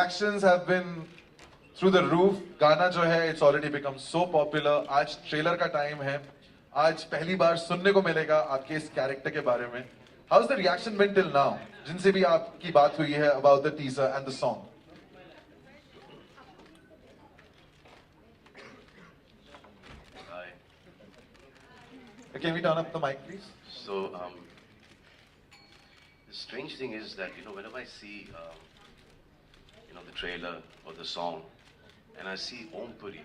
reactions have been through the roof. गाना जो है, it's already become so popular. आज trailer का time है. आज पहली बार सुनने को मिलेगा आपके इस character के बारे में. How's the reaction been till now? जिनसे भी आपकी बात हुई है about the teaser and the song. Hi. Can we turn up the mic, please? So, the strange thing is that, whenever I see, the trailer or the song, and I see Om Puri,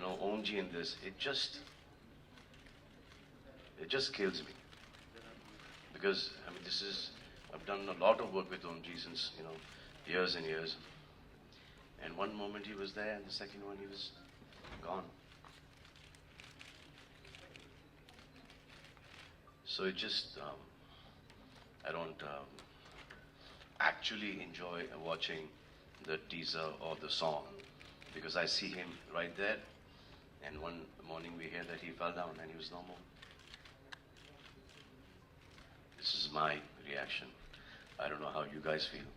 Om Ji in this, it just kills me. Because, I've done a lot of work with Om Ji since, years and years. And one moment he was there, and the second one he was gone. So it just, I don't actually enjoy watching the teaser or the song because I see him right there, and one morning we hear that he fell down and he was no more. This is my reaction. I don't know how you guys feel.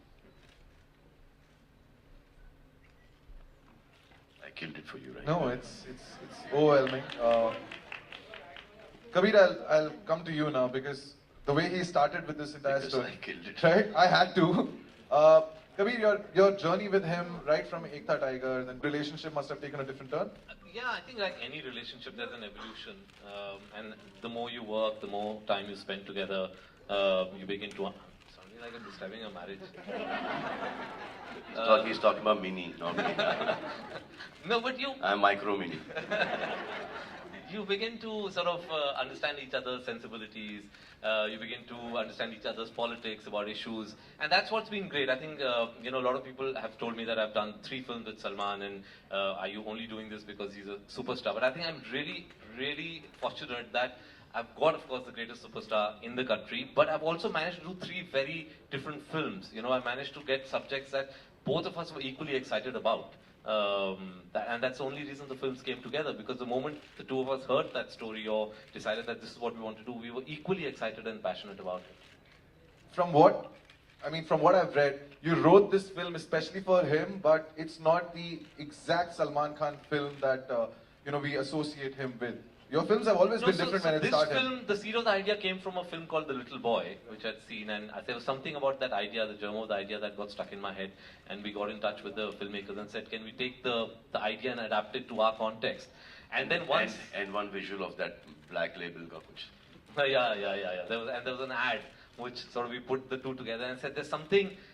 I killed it for you, right? No, it's overwhelming. Kabir, I'll come to you now because the way he started with this entire Because story, I killed it. right? I had to. Kabir, your journey with him, right from Ekta Tiger, then relationship must have taken a different turn. Yeah, I think like any relationship, there's an evolution, and the more you work, the more time you spend together, you begin to. Sounding like I'm describing a marriage. He's talking about mini, not me. No, but I'm micro mini. you begin to sort of understand each other's sensibilities. You begin to understand each other's politics about issues, and that's what's been great. I think a lot of people have told me that I've done 3 films with Salman, and are you only doing this because he's a superstar? But I think I'm really, really fortunate that I've got, of course, the greatest superstar in the country, but I've also managed to do 3 very different films. I managed to get subjects that both of us were equally excited about. And that's the only reason the films came together, because the moment the two of us heard that story or decided that this is what we want to do, we were equally excited and passionate about it. From what I've read, you wrote this film especially for him, but it's not the exact Salman Khan film that we associate him with. Your films have always been different when it started. This film, the seed of the idea came from a film called The Little Boy, which I'd seen, and there was something about that idea, the germ of the idea, that got stuck in my head, and we got in touch with the filmmakers and said, can we take the idea and adapt it to our context? And then once... And one visual of that black label got which... Yeah. There was an ad which sort of we put the two together and said, there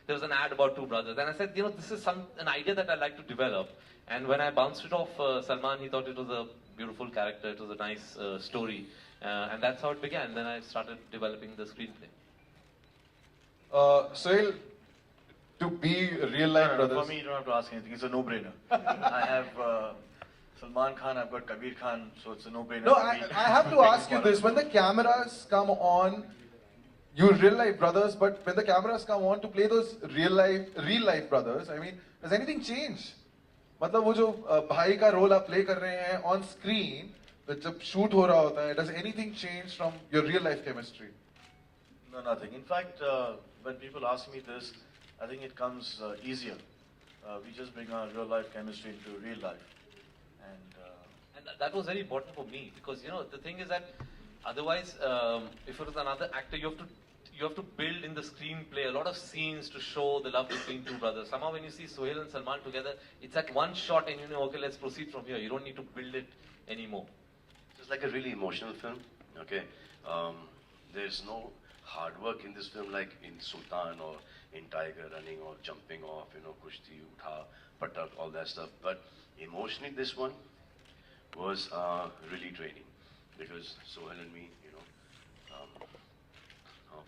was an ad about 2 brothers. And I said, this is an idea that I'd like to develop. And when I bounced it off Salman, he thought it was a beautiful character, it was a nice story. And that's how it began. Then I started developing the screenplay. Sohail, to be real life brothers... For me, you don't have to ask anything. It's a no-brainer. I have Salman Khan, I've got Kabir Khan, so it's a no-brainer. No, I have to ask you this. When the cameras come on, you're real life brothers, but when the cameras come on to play those real life brothers, does anything change? मतलब वो जो भाई का role आप play कर रहे हैं on screen, जब shoot हो रहा होता है, does anything change from your real life chemistry? No, nothing. In fact, when people ask me this, I think it comes easier. We just bring our real life chemistry into real life. And that was very important for me, because the thing is that otherwise, if it was another actor, you have to build in the screenplay a lot of scenes to show the love between 2 brothers. Somehow when you see Sohail and Salman together, it's at one shot and okay, let's proceed from here. You don't need to build it anymore. It's like a really emotional film, okay? There's no hard work in this film like in Sultan or in Tiger, running or jumping off, kushti, utha, patak, all that stuff. But emotionally this one was really draining, because Sohail and me,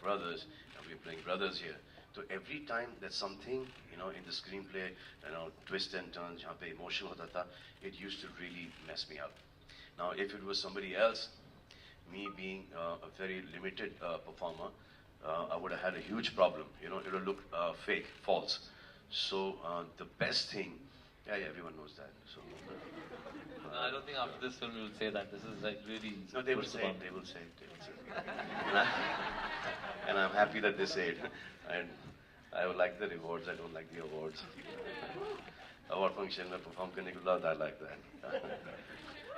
brothers, and we're playing brothers here. So every time that something, in the screenplay, twist and turns, jahan pe emotional hota tha, it used to really mess me up. Now, if it was somebody else, me being a very limited performer, I would have had a huge problem. It would look fake, false. So the best thing, everyone knows that. So I don't think after this film you will say that. This is like really... No, they will say it. They will say it. And I'm happy that they say it. And I would like the rewards, I don't like the awards. Award function में perform करने के बाद I like that.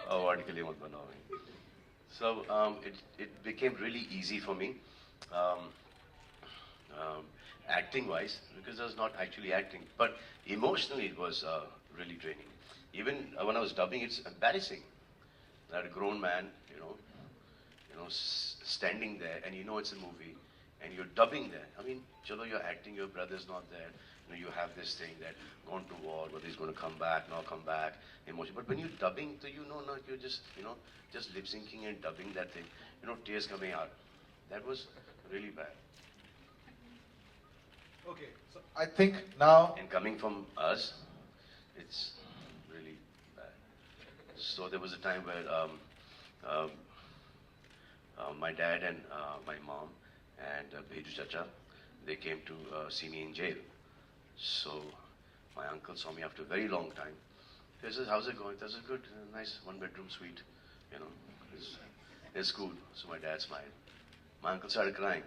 Award के लिए मत बनाओ. So it became really easy for me, acting wise, because I was not actually acting, but emotionally it was really draining. Even when I was dubbing, it's embarrassing that a grown man, standing there, and you know it's a movie, and you're dubbing there. I mean, chalo, you're acting, your brother's not there. You have this thing that gone to war, whether he's going to come back, not come back, emotion. But when you're dubbing, so you're just, just lip syncing and dubbing that thing. Tears coming out. That was really bad. Okay, so I think now. And coming from us, it's really bad. So there was a time where my dad and my mom and Bheju Chacha, they came to see me in jail. So my uncle saw me after a very long time. He says, "How's it going?" That's a good, nice one-bedroom suite. It's cool. So my dad smiled. My uncle started crying.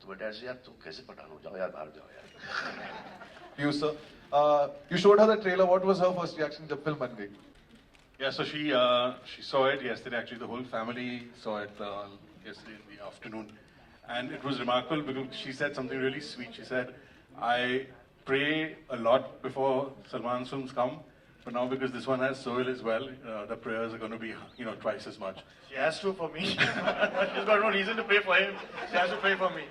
So my dad said, "Yaar, tum kaise pathan ho? Jao yaar, bahar jao yaar." You, sir. You showed her the trailer. What was her first reaction jab film ban gayi? Yeah, so she saw it yesterday. Actually, the whole family saw it yesterday in the afternoon, and it was remarkable because she said something really sweet. She said, "I pray a lot before Salman's films come, but now because this one has Sohail as well, the prayers are going to be twice as much." She has to for me. She's got no reason to pray for him. She has to pray for me.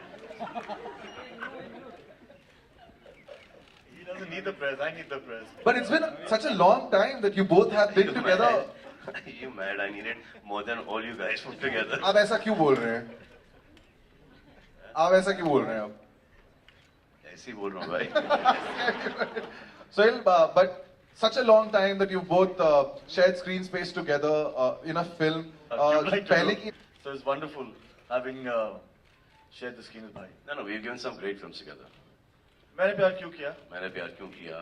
He doesn't need the prayers. I need the prayers. But it's been such a long time that you both have been together. You mad? I needed more than all you guys put together. आप ऐसा क्यों बोल रहे हैं? आप ऐसा क्यों बोल रहे हैं आप? ऐसे ही बोल रहा हूँ भाई. Sohail, but such a long time that you both shared screen space together in a film. So it's wonderful having shared the screen with Bhai. No, we've given some great films together. मैंने प्यार क्यों किया? मैंने प्यार क्यों किया?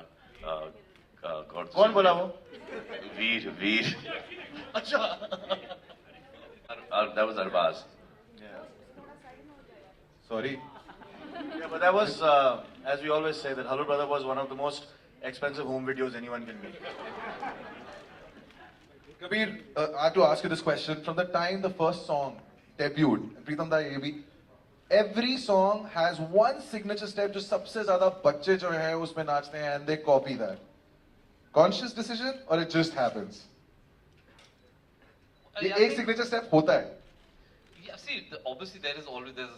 कौन बोला वो? वीर. अच्छा. That was Arbaz. Yeah. Sorry. Yeah, but that was, as we always say, that Hello Brother was one of the most expensive home videos anyone can make. Kabir, I have to ask you this question. From the time the first song debuted, Pritam da ye bhi, every song has one signature step जो सबसे ज़्यादा बच्चे जो हैं उसमें नाचते हैं and they copy that. Conscious decision or it just happens? ये एक signature step होता है. Yeah, see, obviously there's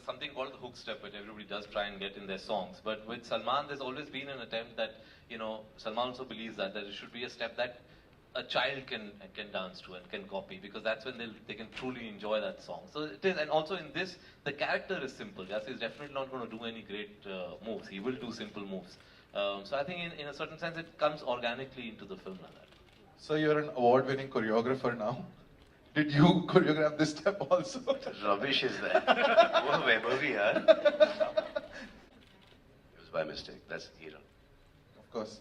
something called the hook step, which everybody does try and get in their songs. But with Salman, there's always been an attempt that, Salman also believes that it should be a step that a child can dance to and can copy, because that's when they can truly enjoy that song. So it is, and also in this, the character is simple. Yes, he's definitely not going to do any great moves. He will do simple moves. So I think in a certain sense, it comes organically into the film like that. So you're an award-winning choreographer now. Did you choreograph this step also? Rubbish is that. वो वैभवी यार. It was by mistake. That's hero. Of course.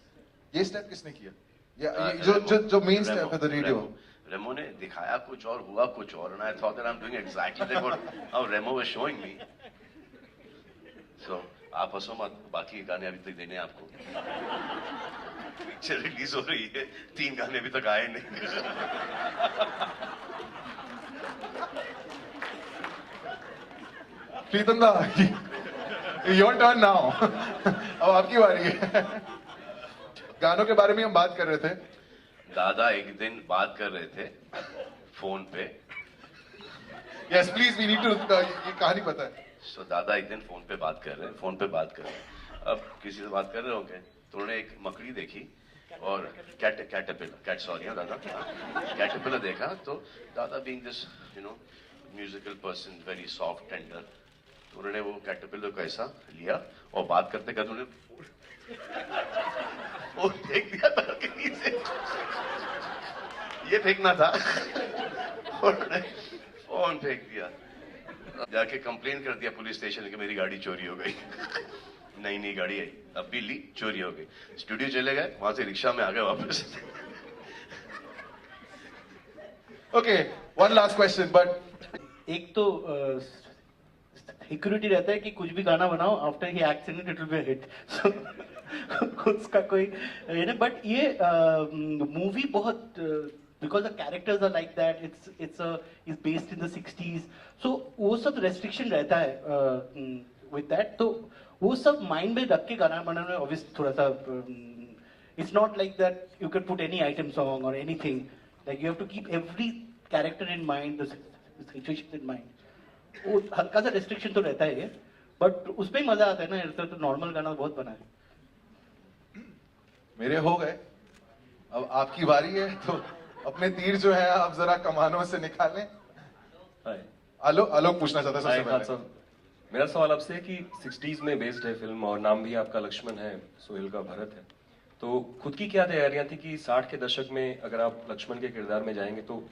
ये step किसने किया? जो main step है the radio. Remo ने दिखाया कुछ और हुआ कुछ और, and I thought that I'm doing exactly what how Remo was showing me. So आप हंसो मत, बाकी गाने अभी तक देने हैं आपको. पिक्चर रिलीज हो रही है, 3 गाने अभी तक आए नहीं. प्रीतम दा, your turn now. अब आपकी बारी है. गानों के बारे में हम बात कर रहे थे. दादा एक दिन बात कर रहे थे फोन पे. Yes, please, we need to. ये कहानी पता है. So दादा एक दिन फोन पे बात कर रहे हैं. अब किसी से बात कर रहे होंगे तो उन्होंने एक मकड़ी देखी और कैटरपिलर देखा. तो दादा being this musical person, very soft, tender, तो उन्होंने वो कैटरपिलर को ऐसा लिया और बात करते करते उन्होंने वो फेंक दिया बालकनी से. ये फेंकना था और उन्होंने फोन फेंक दिया. जाके कंप्लेन कर दिया पुलिस स्टेशन कि मेरी गाड़ी चोरी हो गई. नई गाड़ी आई, अब भी ली, चोरी हो गई. स्टूडियो चले गए, वहां से रिक्शा में आ गए वापस. Okay, one last question, but एक तो सिक्योरिटी रहता है कि कुछ भी गाना बनाओ, after he acts in it will be hit. So उसका कोई ये ना, बट ये मूवी बहुत because the characters are like that, it's based in the 60s, so वो सब रेस्ट्रिक्शन रहता है विद दैट, तो वो सब माइंड में रख के गाना बनाने में ऑब्वियसली थोड़ा सा it's not like that you can put any item song और anything, like you have to keep every character in mind, the situation in mind. वो हल्का सा रेस्ट्रिक्शन तो रहता है, बट उसमें ही मजा आता है ना, ऐसा तो नॉर्मल गाना बहुत बना है। मेरे हो गए, अब आपकी बारी है, तो अपने तीर जो है आप जरा कमानों से निकालें। हाय, आलोक पूछना चाहता है हाय सबसे खान पहले। साहब, मेरा सवाल आपसे है कि 60s में बेस्ड है फिल्म और नाम भी आपका लक्ष्मण है, सोहेल का भरत है, तो खुद की क्या तैयारियां थी कि 60 के दशक में अगर आप लक्ष्मण के किरदार में जाएंगे तो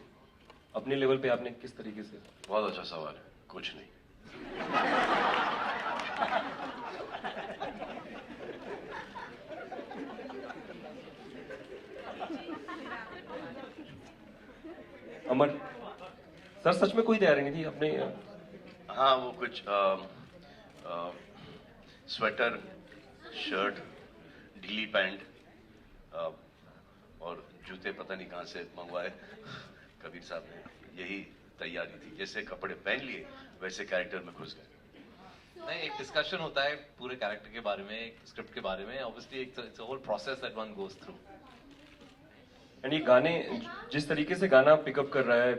अपने लेवल पे आपने किस तरीके से? बहुत अच्छा सवाल है। कुछ नहीं। अमर सर, सच में कोई तैयारी नहीं थी अपने? हाँ, वो कुछ स्वेटर, शर्ट, ढीली पैंट और जूते पता नहीं कहाँ से मंगवाए कबीर साहब ने। यही तैयारी थी, जैसे कपड़े पहन लिए वैसे कैरेक्टर में घुस गए। नहीं, एक डिस्कशन होता है पूरे कैरेक्टर के बारे में, एक स्क्रिप्ट के बारे में, obviously it's a whole process that one goes through. And ये गाने, जिस तरीके से गाना पिकअप कर रहा है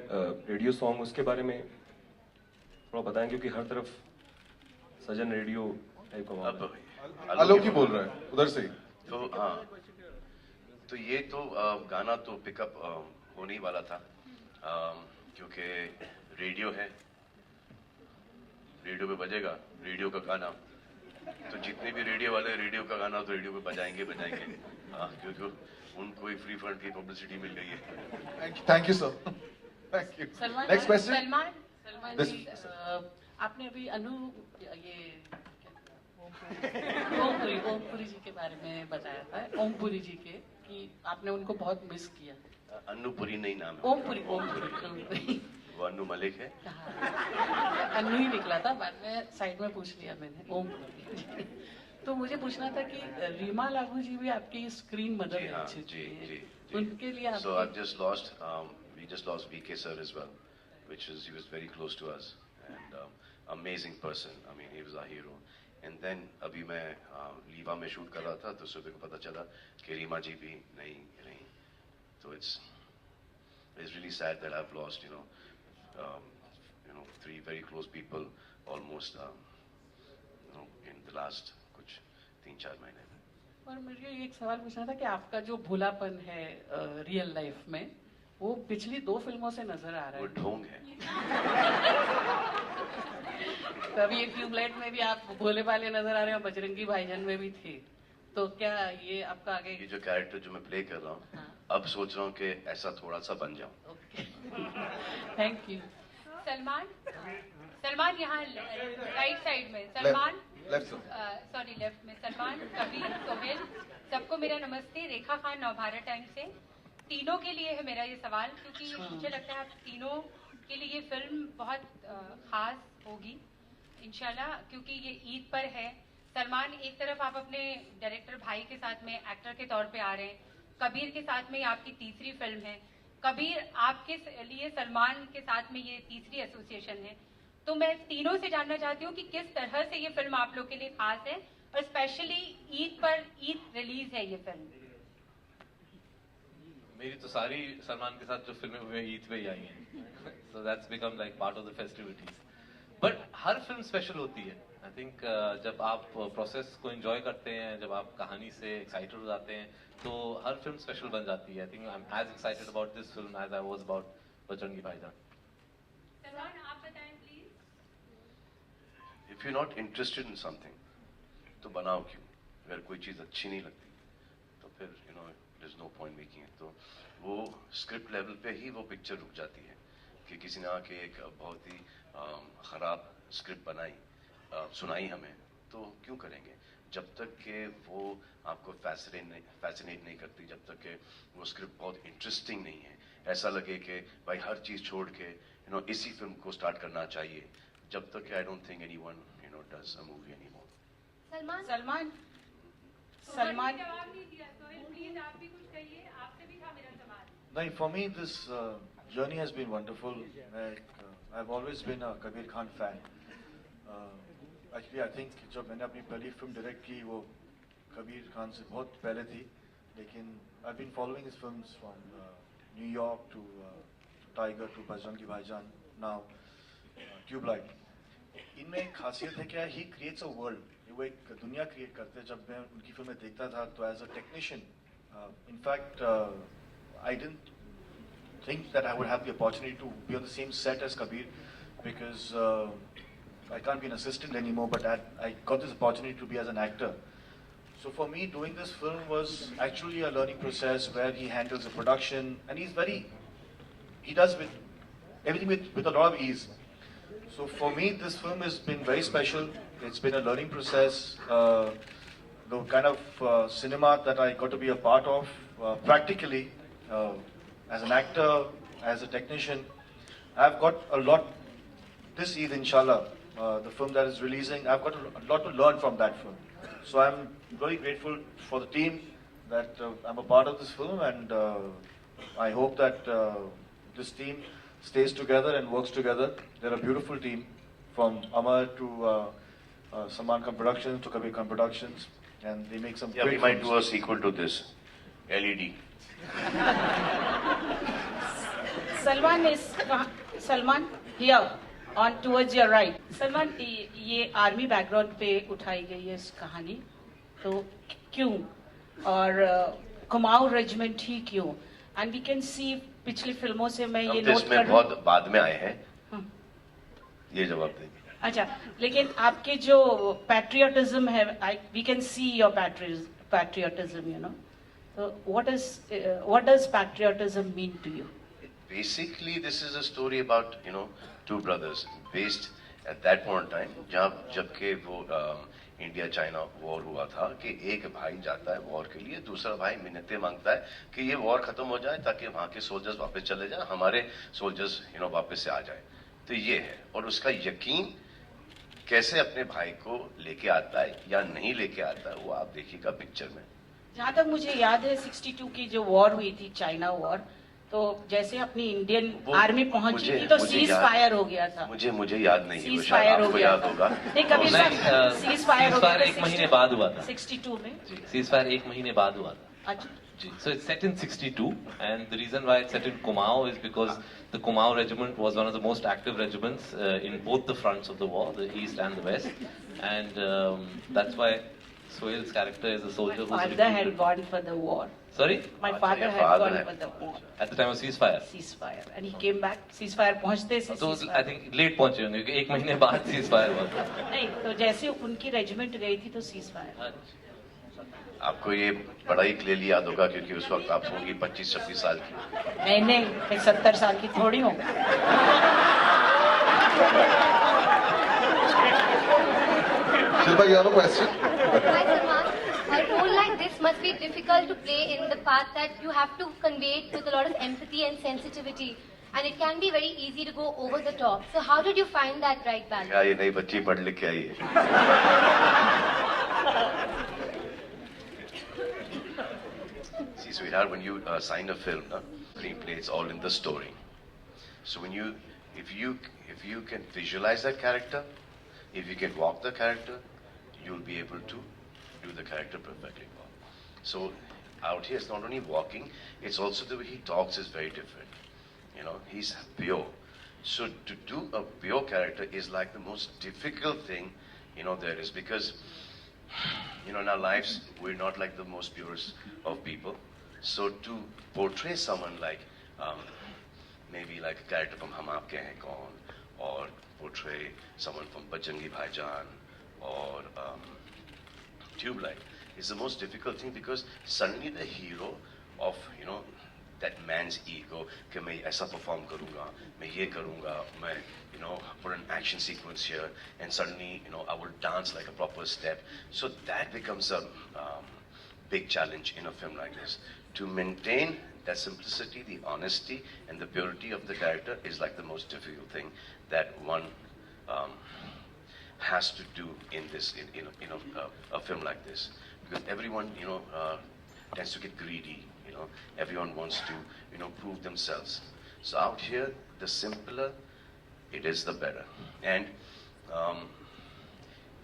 रेडियो सॉन्ग, उसके बारे में थोड़ा बताएं, क्योंकि हर तरफ सजन रेडियो टाइप का माहौल है। अब आलोक ही बोल रहा है उधर से ही। तो हाँ, तो ये तो गाना तो पिकअप होने ही वाला था, क्योंकि रेडियो है, रेडियो पे बजेगा रेडियो का गाना, तो जितने भी रेडियो वाले रेडियो का गाना तो रेडियो पे बजाएंगे। हाँ, क्योंकि उनको ही फ्री फंड की पब्लिसिटी मिल गई है। Thank you sir, thank you. Salman, next question. Salman ji, आपने अभी ये ओमपुरी जी के बारे में बताया था, ओमपुरी जी के, कि आपने उनको बहुत मिस किया। अन्नूपुरी नहीं नाम है। ओमपुरी वो अन्नू मलिक है। हाँ, अन्नू ही निकला था, बाद में साइड में पूछ लिया मैंने, ओमपुरी। तो मुझे पूछना था कि रीमा लागू जी भी आपकी स्क्रीन मदर है। हाँ, जी। उनके लिए So I've just lost, we just lost VK sir as well, he was very close to us and amazing person. I mean, he was our hero. And then अभी मैं लीवा में शूट कर रहा था, तो सुबह को पता चला कि रीमा जी भी नहीं रही। तो it's really sad that I've lost, three very close people almost, in the last कुछ 3-4 महीने में। और मुझे एक सवाल पूछना था कि आपका जो भूलापन है रियल लाइफ में, वो पिछली 2 फिल्मों से नजर आ रहा वो है। ढोंग है। कभी एक ट्यूबलाइट में भी आप भोले भाले नजर आ रहे हो, बजरंगी भाईजान में भी थे, तो क्या ये आपका आगे? ये जो कैरेक्टर जो मैं प्ले कर रहा हूँ, हाँ। अब सोच रहा हूँ कि ऐसा थोड़ा सा बन जाऊँ। Okay, thank you. सलमान यहाँ राइट साइड में, सलमान सॉरी लेफ्ट में, सलमान, कबीर, सोहेल, सबको मेरा नमस्ते। रेखा खान, नवभारत टाइम से। तीनों के लिए है मेरा ये सवाल, क्योंकि मुझे लगता है आप तीनों के लिए ये फिल्म बहुत खास होगी इंशाल्लाह, क्योंकि ये ईद पर है। सलमान, एक तरफ आप अपने डायरेक्टर भाई के साथ में एक्टर के तौर पे आ रहे हैं, कबीर के साथ में आपकी तीसरी फिल्म है। कबीर, आपके लिए सलमान के साथ में ये तीसरी एसोसिएशन है, तो मैं तीनों से जानना चाहती हूँ कि किस तरह से ये फिल्म आप लोग के लिए खास है, और स्पेशली ईद रिलीज है ये फिल्म। मेरी तो सारी सलमान के साथ जो फिल्में हुई हैं ईद पे ही आई हैं, so that's become like part of the festivities. But her film special होती है। आई थिंक जब आप प्रोसेस को एंजॉय करते हैं, जब आप कहानी से एक्साइटेड हो जाते हैं, तो हर फिल्म स्पेशल बन जाती है। I think I am as excited about this film as I was about Bajrangi Bhaijaan. Salman, आप बताएं please. If you're not interested in something, तो बनाओ क्यों? अगर कोई चीज़ अच्छी नहीं लगती, तो फिर there's no point making it. तो वो स्क्रिप्ट लेवल पे ही वो पिक्चर रुक जाती है कि किसी ने आके एक बहुत ही ख़राब स्क्रिप्ट बनाई, सुनाई हमें, तो क्यों करेंगे? जब तक कि वो आपको फैसिनेट नहीं करती, जब तक कि वो स्क्रिप्ट बहुत इंटरेस्टिंग नहीं है, ऐसा लगे कि भाई हर चीज़ छोड़ के इसी फिल्म को स्टार्ट करना चाहिए, जब तक I don't think anyone, does a movie anymore. Salman Salman जवाब नहीं दिया सोहेल प्लीज आप भी कुछ कहिए आपसे भी था मेरा सवाल No, for me, this journey has been wonderful. I've always been a Kabir Khan fan. Actually, I think जब मैंने अपनी पहली फिल्म डायरेक्ट की वो कबीर खान से बहुत पहले थी, लेकिन I've been following his films from New York to Tiger to Bajrangi Bhaijaan, now Tubelight. इनमें एक खासियत है क्या, he creates a world. वो एक दुनिया क्रिएट करते हैं. जब मैं उनकी फिल्में देखता था तो as a technician, in fact, I didn't think that I would have the opportunity to be on the same set as Kabir, because I can't be an assistant anymore, but I got this opportunity to be as an actor. So for me, doing this film was actually a learning process where he handles the production, and he does everything with a lot of ease. So for me, this film has been very special. It's been a learning process. The kind of cinema that I got to be a part of, practically, as an actor, as a technician, I've got a lot, this Eid inshallah, the film that is releasing, I've got a lot to learn from that film. So I'm very grateful for the team that I'm a part of this film, and I hope that this team stays together and works together. They're a beautiful team, from Amar to Salman Khan Productions to Kabir Khan Productions, and they make some Yeah, great we might films. do a sequel to this, LED. Salman, here, on towards your right. Salman, ये army background पे उठाई गई है इस कहानी, तो क्यों, और कुमाऊं रेजिमेंट ही क्यों? एंड वी कैन सी पिछली फिल्मों से मैं ये नोट इसमें बहुत बाद में आए हैं, ये जवाब देंगे. अच्छा, लेकिन आपके जो पैट्रियटिज्म है, we can see your patriotism, So what does patriotism mean to you? Basically, this is a story about, two brothers based at that point in time, जब के वो इंडिया चाइना वॉर हुआ था, कि एक भाई जाता है वॉर के लिए, दूसरा भाई मिन्नतें मांगता है कि ये वॉर खत्म हो जाए ताकि वहाँ के सोल्जर्स वापस चले जाएं, हमारे सोल्जर्स वापस से आ जाए. तो ये है, और उसका यकीन कैसे अपने भाई को लेके आता है या नहीं लेके आता है, वो आप देखिएगा पिक्चर में. जहाँ तक मुझे याद है 62 की जो वॉर हुई थी, चाइना वॉर, तो जैसे अपनी इंडियन आर्मी पहुंची थी तो सीज फायर हो गया था. मुझे याद नहीं है, सीज फायर हो गया याद होगा. नहीं, कभी सीज फायर हो गया था 1 महीने बाद हुआ था 62 में. सीज फायर 1 महीने बाद हुआ था. अच्छा जी. So it's set in 62, and the reason why it's set in Kumaon is because the Kumaon regiment was one of the most active regiments in both the fronts of the war, the east and the west, and that's why Sohail's character is a soldier My who's father had gone for the war. Sorry? My father had gone for the war. At the time of ceasefire. Ceasefire, and he came back. Ceasefire पहुंचते से So ceasefire. I think late पहुंचे होंगे, क्योंकि 1 महीने बाद ceasefire हुआ था. नहीं, तो जैसे उनकी रेजिमेंट गई थी तो ceasefire. आपको ये बड़ा ही क्लियरली याद होगा, क्योंकि उस वक्त आप होंगी 25-26 साल की. नहीं, मैं 70 साल की थोड़ी हूँ. Shilpa, you have a question? Hi, Salman. A role like this must be difficult to play in the part that you have to convey it with a lot of empathy and sensitivity. And it can be very easy to go over the top. So how did you find that right balance? क्या ये नई बच्ची पढ़ लिख के आई है? See, sweetheart, when you sign a film, screenplay, it's all in the story. So if you can visualize that character, if you can walk the character, you'll be able to do the character perfectly well. So out here, it's not only walking, it's also the way he talks is very different. He's pure. So to do a pure character is like the most difficult thing, there is, because, in our lives, we're not like the most purest of people. So to portray someone like, maybe like a character from Hum Aapke Hain Kaun, or portray someone from Bajrangi Bhaijaan, or Tubelight, is the most difficult thing, because suddenly the hero of, that man's ego, कि मैं ऐसा perform करूँगा, मैं ये करूँगा, मैं, put an action sequence here, and suddenly, I will dance like a proper step. So that becomes a big challenge in a film like this. To maintain that simplicity, the honesty, and the purity of the character is like the most difficult thing that one has to do in this, a film like this, because everyone, tends to get greedy. Everyone wants to, prove themselves. So out here, the simpler it is, the better. And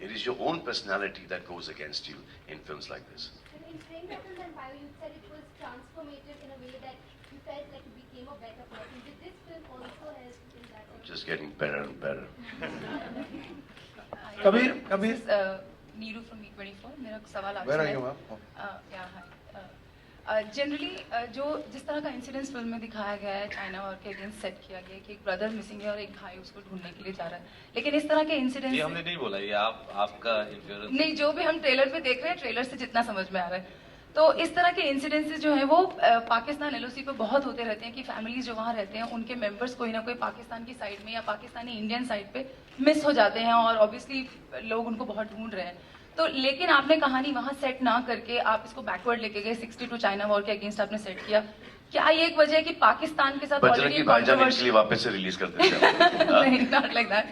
it is your own personality that goes against you in films like this. And in Stranger Things and Fire, you said it was transformative in a way that you felt like you became a better person. Did this film also help in that? I'm just getting better and better. Kabir. This is Neeru from E24. मेरा सवाल आपसे Where are है. you, ma'am? Generally जो जिस तरह का incidence film में दिखाया गया है, चाइना वॉर के अगेंस्ट सेट किया गया है कि एक ब्रदर मिसिंग है और एक भाई उसको ढूंढने के लिए जा रहा है, लेकिन इस तरह के इंसिडेंस ये हमने नहीं बोला, ये आपका इंफ्लुएंस नहीं, जो भी हम ट्रेलर पे देख रहे हैं, ट्रेलर से जितना समझ में आ रहा है, तो इस तरह के इंसिडेंसेस जो है वो पाकिस्तान एलओसी पे बहुत होते रहते हैं कि फैमिली जो वहाँ रहते हैं उनके मेंबर्स कोई ना कोई पाकिस्तान की साइड में या पाकिस्तानी इंडियन साइड पे मिस हो जाते हैं और ऑब्वियसली लोग उनको बहुत ढूंढ रहे हैं. तो लेकिन आपने कहानी वहां सेट ना करके आप इसको बैकवर्ड लेके गए, 62 चाइना वॉर के अगेंस्ट आपने सेट किया. क्या ये एक वजह है कि पाकिस्तान के साथ बजरंगी भाईजान एक्चुअली वापस से रिलीज कर देते हैं. नहीं, नॉट लाइक दैट.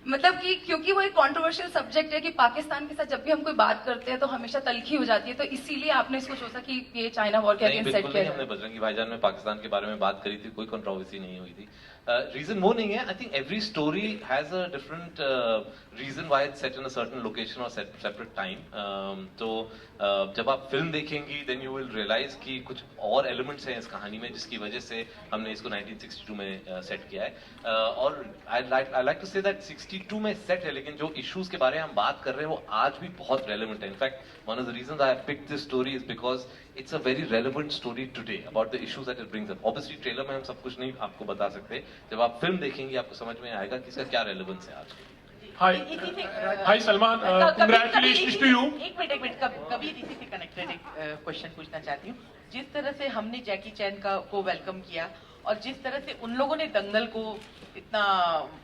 मतलब कि क्योंकि वो एक कंट्रोवर्शियल सब्जेक्ट है कि पाकिस्तान के साथ जब भी हम कोई बात करते हैं तो हमेशा तलखी हो जाती है, तो इसीलिए आपने इसको सोचा कि ये चाइना वॉर के अगेंस्ट सेट किया. हमने बजरंगी भाईजान में पाकिस्तान के बारे में बात करी थी, कोई कंट्रोवर्सी नहीं हुई थी. रीजन वो नहीं है. I think every story has a different reason why it's set in a certain location और सेपरेट टाइम. तो जब आप फिल्म देखेंगी देन यू विल रियलाइज कि कुछ और एलिमेंट्स हैं इस कहानी में जिसकी वजह से हमने इसको 1962 में सेट किया है. और I like to say that 62 में सेट है, लेकिन जो इश्यूज के बारे में हम बात कर रहे हैं वो आज भी बहुत रेलेवेंट है. In fact one of the reasons I picked this story is because it's a very relevant story today about the issues that it brings up. Obviously trailer में हम सब कुछ नहीं आपको बता सकते, जब आप फिल्म देखेंगे आपको समझ में आएगा कि इसका क्या रेलेवेंस है आज. Hi Salman, congratulations to you. एक मिनट कबीर इसी से कनेक्टेड एक क्वेश्चन पूछना चाहती हूँ. जिस तरह से हमने जैकी चैन को वेलकम किया और जिस तरह से उन लोगों ने दंगल को इतना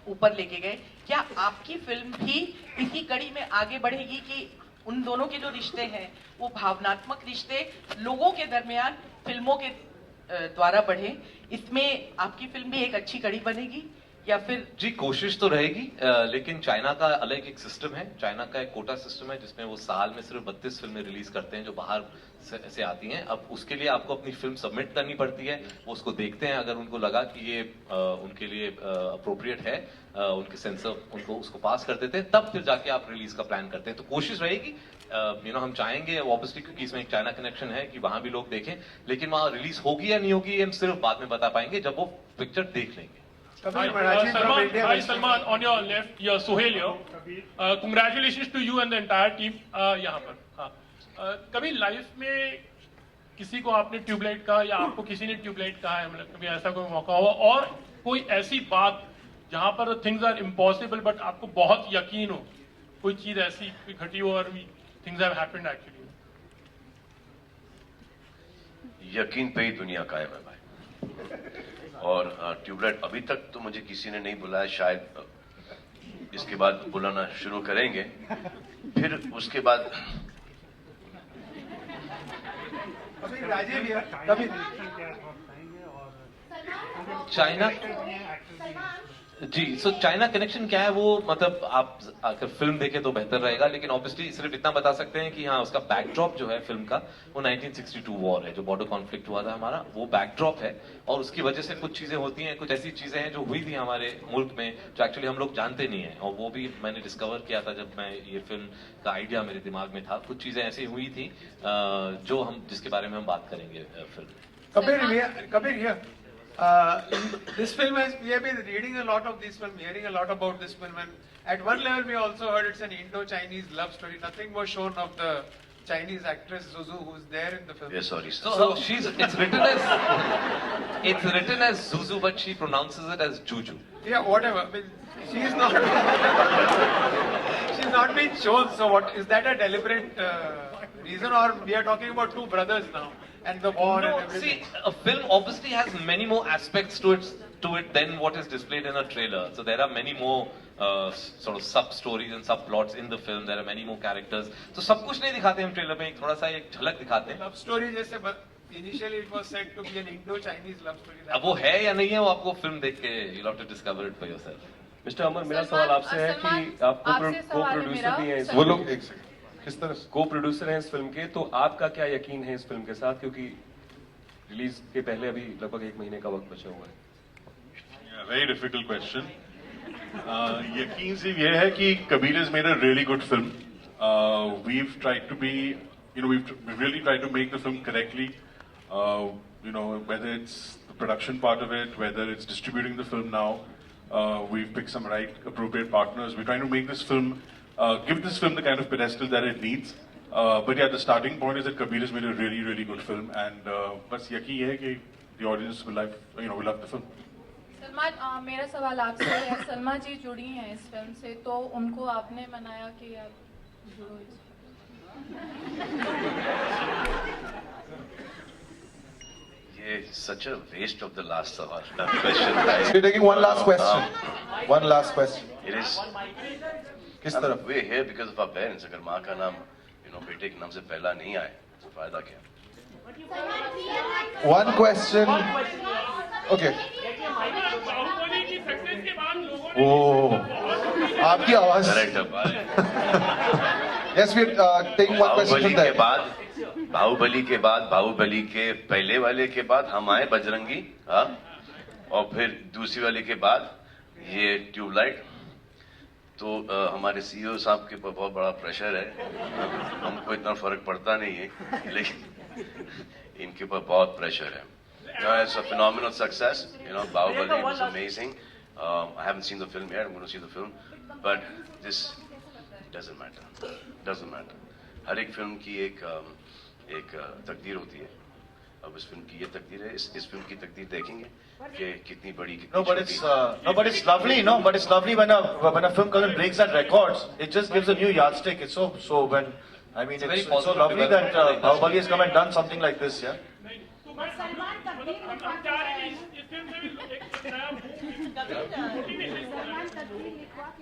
ऊपर लेके गए, क्या आपकी फिल्म भी इसी कड़ी में आगे बढ़ेगी कि उन दोनों के जो रिश्ते हैं वो भावनात्मक रिश्ते लोगों के दरमियान फिल्मों के द्वारा बढ़े? इसमें आपकी फिल्म भी एक अच्छी कड़ी बनेगी या फिर? जी, कोशिश तो रहेगी, लेकिन चाइना का अलग एक सिस्टम है. चाइना का एक कोटा सिस्टम है जिसमें वो साल में सिर्फ 32 फिल्में रिलीज करते हैं जो बाहर से आती हैं. अब उसके लिए आपको अपनी फिल्म सबमिट करनी पड़ती है, वो उसको देखते हैं, अगर उनको लगा कि ये उनके लिए अप्रोप्रिएट है, उनके सेंसर उनको उसको पास कर देते हैं, तब फिर जाके आप रिलीज का प्लान करते हैं. तो कोशिश रहेगी, हम चाहेंगे ऑब्वियसली, क्योंकि इसमें एक चाइना कनेक्शन है कि वहां भी लोग देखें, लेकिन वहां रिलीज होगी या नहीं होगी हम सिर्फ बाद में बता पाएंगे जब वो पिक्चर देख लेंगे. Hi Salman, on your left, you're Sohail here. Congratulations to you and the entire team. यहाँ पर. हाँ. कभी लाइफ में किसी को आपने ट्यूबलाइट कहा या आपको किसी ने ट्यूबलाइट कहा है, मतलब कभी ऐसा कोई मौका हुआ, और कोई ऐसी बात जहाँ पर थिंग्स आर इम्पॉसिबल बट आपको बहुत यकीन हो, कोई चीज ऐसी घटी हो और थिंग्स हैव हैपेंड एक्चुअली? यकीन पे ही दुनिया कायम है भाई. और ट्यूबलाइट अभी तक तो मुझे किसी ने नहीं बुलाया, शायद इसके बाद बुलाना शुरू करेंगे. फिर उसके बाद चाइना जी, सो चाइना कनेक्शन क्या है वो, मतलब आप अगर फिल्म देखें तो बेहतर रहेगा, लेकिन ऑब्वियसली सिर्फ इतना बता सकते हैं कि हाँ, उसका बैकड्रॉप जो है फिल्म का वो 1962 वॉर है, जो बॉर्डर कॉन्फ्लिक्ट हुआ था हमारा, वो बैकड्रॉप है. और उसकी वजह से कुछ चीजें होती हैं, कुछ ऐसी चीजें हैं जो हुई थी हमारे मुल्क में जो एक्चुअली हम लोग जानते नहीं है, और वो भी मैंने डिस्कवर किया था जब मैं ये फिल्म का आइडिया मेरे दिमाग में था. कुछ चीजें ऐसी हुई थी जो जिसके बारे में हम बात करेंगे film. Kabir, this film we have been reading a lot of this film, hearing a lot about this film, and at one level we also heard it's an Indo-Chinese love story. Nothing was shown of the Chinese actress Zuzu, who's there in the film. Yeah, sorry. So it's written as Zuzu, but she pronounces it as Juju. Yeah, whatever. I mean, she's not she's not been shown. So what is that a deliberate reason, or we are talking about two brothers now? And the war and everything. See, a film obviously has many more aspects to it than what is displayed in a trailer. So there are many more sort of sub stories and subplots in the film. There are many more characters. So सब कुछ नहीं दिखाते हम trailer में, एक थोड़ा सा एक झलक दिखाते हैं. Love story जैसे initially it was said to be an Indo-Chinese love story. अब वो है या नहीं है वो आपको फिल्म देख के you'll have to discover it for yourself. Mister Amar, मेरा सवाल आपसे है कि आप को प्रोड्यूसर भी हैं इस वो लोग एक सेकंड, किस तरह से को प्रोड्यूसर हैं इस फिल्म के, तो आपका क्या यकीन है इस फिल्म के साथ, क्योंकि रिलीज के पहले अभी लगभग 1 महीने का वक्त बचा हुआ है? Very difficult question. यकीन सिर्फ ये है कि Kabir has made a really good film. We've tried to be, we've really tried to make the film correctly. Whether it's the production part of it, whether it's distributing the film now, we've picked some right, appropriate partners. We're trying to make this film, give this film the kind of pedestal that it needs. But yeah, the starting point is that Kabir has made a really, really good film, and बस यकीन ये है कि the audience will love the film. Salman, मेरा सवाल आपसे है. सलमा जी जुड़ी हैं इस फिल्म से, तो उनको आपने मनाया कि आप जुड़ो इस ये such a waste of the last question. We're taking one last question. One last question. It is. किस तरफ? We're here because of our parents. अगर माँ का नाम, बेटे के नाम से पहला नहीं आए, तो फायदा क्या? One question. Okay. Oh, आपकी आवाज. Yes, we're taking one question from there. Baahubali के बाद, बाहुबली के पहले वाले के बाद हम आए बजरंगी, हाँ, और फिर दूसरी वाले के बाद ये ट्यूबलाइट. तो हमारे सीईओ साहब के ऊपर बहुत बड़ा प्रेशर है. हमको इतना फर्क पड़ता नहीं है, लेकिन इनके ऊपर बहुत प्रेशर है. It's a phenomenal success. Bahubali was amazing. I haven't seen the film yet. I'm going to see the film, but this doesn't matter. Doesn't matter. हर एक फिल्म की एक तकदीर होती है. अब इस फिल्म की ये तकदीर है. इस फिल्म की तकदीर देखेंगे कि कितनी बड़ी, कितनी No, but it's lovely. No, but it's lovely when a film comes and breaks that records. It just gives a new yardstick. It's so when it's so lovely that Bahubali has come and done something like this. Yeah.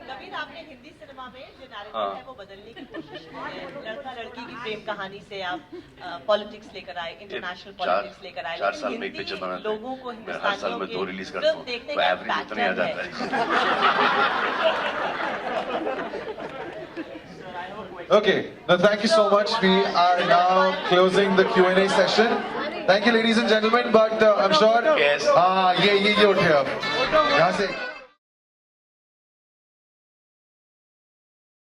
Kabir, आपने Hindi cinema में जो narrative है वो बदलने की कोशिश की है. लड़का लड़की की प्रेम कहानी से आप पॉलिटिक्स लेकर आए, इंटरनेशनल पॉलिटिक्स लेकर आए. 4 साल में एक पिक्चर बनाते हैं. लोगों को हर साल में 2 रिलीज करता हूँ. तो एवरेज उतना ही आ जाता है. Okay, now thank you so much. We are now closing the Q&A session. Thank you, ladies and gentlemen. But I'm sure. Yes. ये उठे अब यहाँ से.